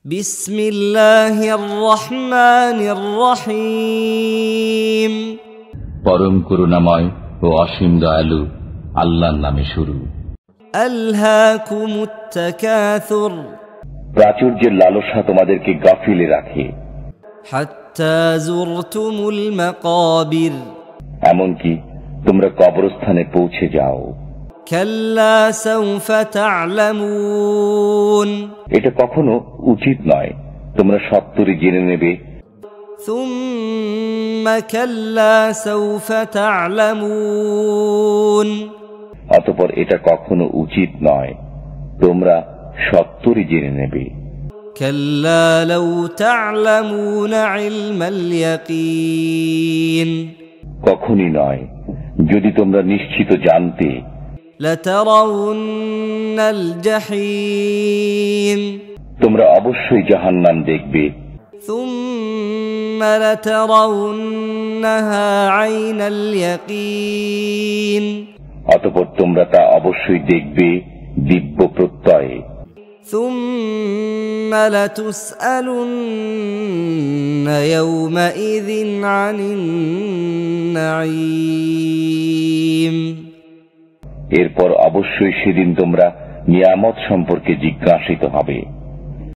বিসমিল্লাহির রহমানির রহিম। পরম করুণাময় ও অসীম দয়ালু আল্লাহর নামে শুরু। আলহাকুমুত তাকাসুর, প্রাচুর্যের লালসা তোমাদেরকে গাফিলে রাখে, হাত্তা যুরতুমুল মাকাবির, এমনকি তোমরা কবরস্থানে পৌঁছে যাও। কাল্লা সাউফা তা'লামুন, এটা কখনো উচিত নয়, তোমরা সত্তরই জেনে নেবে। সুম্মা কাল্লা সাউফা তা'লামুন, অতঃপর এটা কখনো উচিত নয়, তোমরা সত্তরই জেনে নেবে। কাল্লা লাউ তা'লামুনা ইলমাল ইয়াকিন, কখনই নয়, যদি তোমরা নিশ্চিত জানতে। লাতারাউন্নাল জাহিম, তোমরা অবশ্যই জাহান্নাম দেখবে। সুম্মা লাতারাউন্নাহা আইনাল ইয়াকিন, অতঃপর তোমরা তা অবশ্যই দেখবে দিব্য প্রত্যয়ে। সুম্মা লাতুসআলুন্না ইয়াওমাইযিন আনিন নাঈম, এরপর অবশ্যই সেদিন তোমরা নিয়ামত সম্পর্কে জিজ্ঞাসিত হবে।